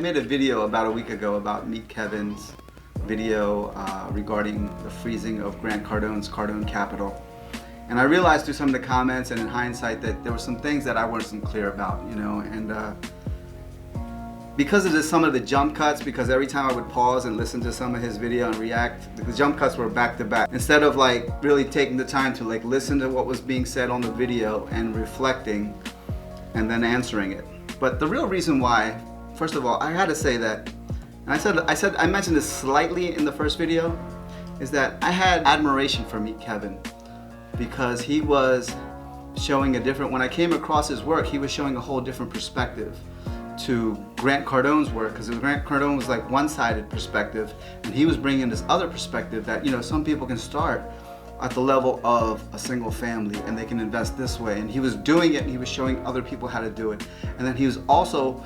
made a video about a week ago about Meet Kevin's video regarding the freezing of Grant Cardone's Cardone Capital. And I realized through some of the comments and in hindsight that there were some things that I wasn't clear about, you know, and because of some of the jump cuts, because every time I would pause and listen to some of his video and react, the jump cuts were back to back. Instead of like really taking the time to like listen to what was being said on the video and reflecting and then answering it. But the real reason why, first of all, I had to say that, and I mentioned this slightly in the first video, is that I had admiration for Meet Kevin because he was showing a different, when I came across his work, he was showing a whole different perspective to Grant Cardone's work, because Grant Cardone was like one-sided perspective, and he was bringing this other perspective that, you know, some people can start at the level of a single family and they can invest this way, and he was doing it and he was showing other people how to do it. And then he was also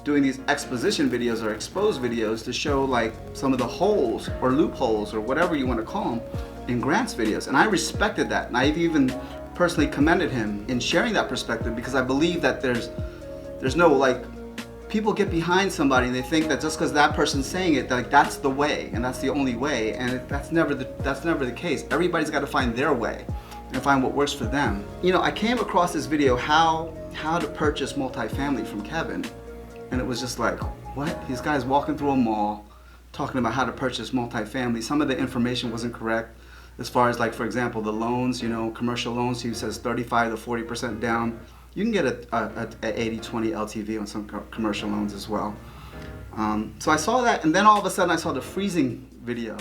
doing these exposition videos or exposed videos to show like some of the holes or loopholes or whatever you want to call them in Grant's videos, and I respected that, and I've even personally commended him in sharing that perspective, because I believe that there's no like, people get behind somebody and they think that just because that person's saying it, like that's the way and that's the only way, and that's never the case. Everybody's got to find their way and find what works for them. You know, I came across this video, how to purchase multifamily, from Kevin, and it was just like, what? These guys walking through a mall talking about how to purchase multifamily. Some of the information wasn't correct as far as, like, for example, the loans, you know, commercial loans, he says 35 to 40% down. You can get a 80-20 LTV on some commercial loans as well. So I saw that, and then all of a sudden I saw the freezing video.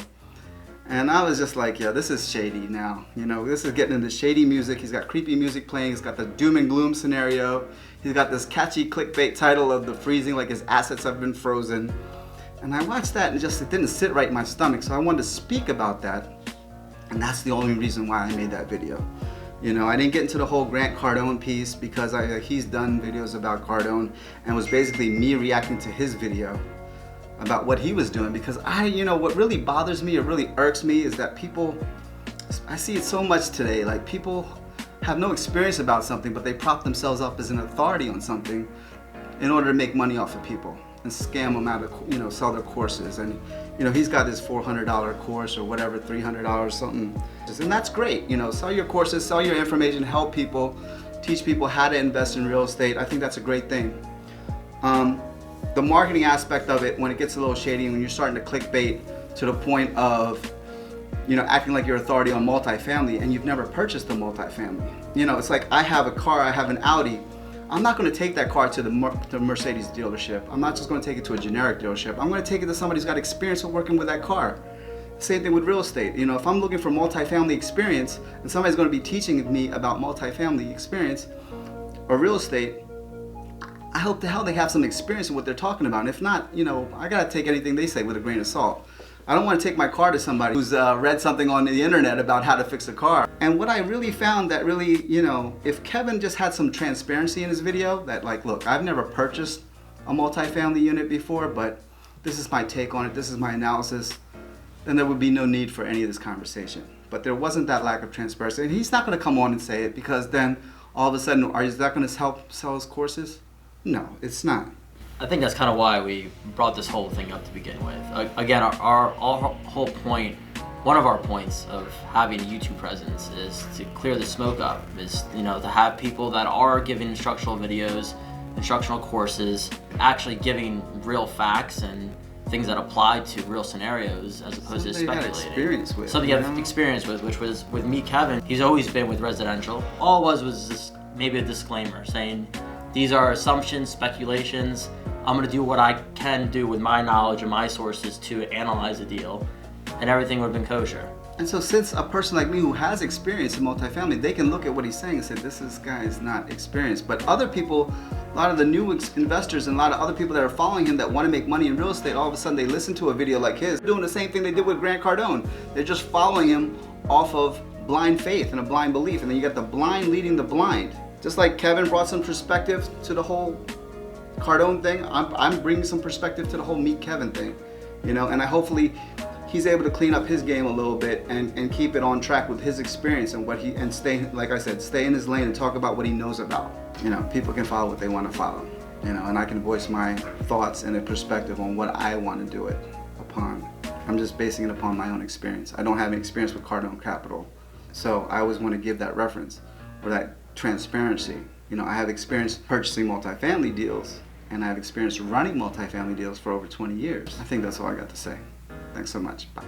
And I was just like, yeah, this is shady now. You know, this is getting into shady music. He's got creepy music playing. He's got the doom and gloom scenario. He's got this catchy clickbait title of the freezing, like his assets have been frozen. And I watched that and it didn't sit right in my stomach. So I wanted to speak about that. And that's the only reason why I made that video. You know, I didn't get into the whole Grant Cardone piece because he's done videos about Cardone, and it was basically me reacting to his video about what he was doing, because you know, what really bothers me or really irks me is that people, I see it so much today, like people have no experience about something, but they prop themselves up as an authority on something in order to make money off of people and scam them out of, you know, sell their courses. And, you know, he's got his $400 course or whatever, $300 something. And that's great, you know, sell your courses, sell your information, help people, teach people how to invest in real estate. I think that's a great thing. The marketing aspect of it, when it gets a little shady, when you're starting to clickbait to the point of, you know, acting like you're authority on multifamily and you've never purchased a multifamily. You know, it's like, I have a car, I have an Audi. I'm not going to take that car to the Mercedes dealership. I'm not just going to take it to a generic dealership. I'm going to take it to somebody who's got experience of working with that car. Same thing with real estate. You know, if I'm looking for multifamily experience and somebody's going to be teaching me about multifamily experience or real estate, I hope the hell they have some experience in what they're talking about. And if not, you know, I got to take anything they say with a grain of salt. I don't want to take my car to somebody who's read something on the internet about how to fix a car. And what I really found that really, you know, if Kevin just had some transparency in his video, that like, look, I've never purchased a multifamily unit before, but this is my take on it, this is my analysis, then there would be no need for any of this conversation. But there wasn't that lack of transparency. And he's not going to come on and say it, because then all of a sudden, is that going to help sell his courses? No, it's not. I think that's kind of why we brought this whole thing up to begin with. Again, our whole point, one of our points of having a YouTube presence is to clear the smoke up, is, you know, to have people that are giving instructional videos, instructional courses, actually giving real facts and things that apply to real scenarios as opposed to speculating. Something you have experience with, which was with me, Kevin. He's always been with residential. All it was just maybe a disclaimer saying, these are assumptions, speculations. I'm gonna do what I can do with my knowledge and my sources to analyze a deal, and everything would have been kosher. And so since a person like me who has experience in multifamily, they can look at what he's saying and say, this guy is not experienced. But other people, a lot of the new investors and a lot of other people that are following him that want to make money in real estate, all of a sudden they listen to a video like his, doing the same thing they did with Grant Cardone. They're just following him off of blind faith and a blind belief, and then you got the blind leading the blind. Just like Kevin brought some perspective to the whole Cardone thing, I'm bringing some perspective to the whole Meet Kevin thing, you know, and hopefully he's able to clean up his game a little bit and keep it on track with his experience and stay, like I said, stay in his lane and talk about what he knows about. You know, people can follow what they want to follow. you know, and I can voice my thoughts and a perspective on what I want to do it upon. I'm just basing it upon my own experience. I don't have any experience with Cardone Capital, so I always want to give that reference or that transparency. You know, I have experience purchasing multifamily deals, and I have experience running multifamily deals for over 20 years. I think that's all I got to say. Thanks so much. Bye.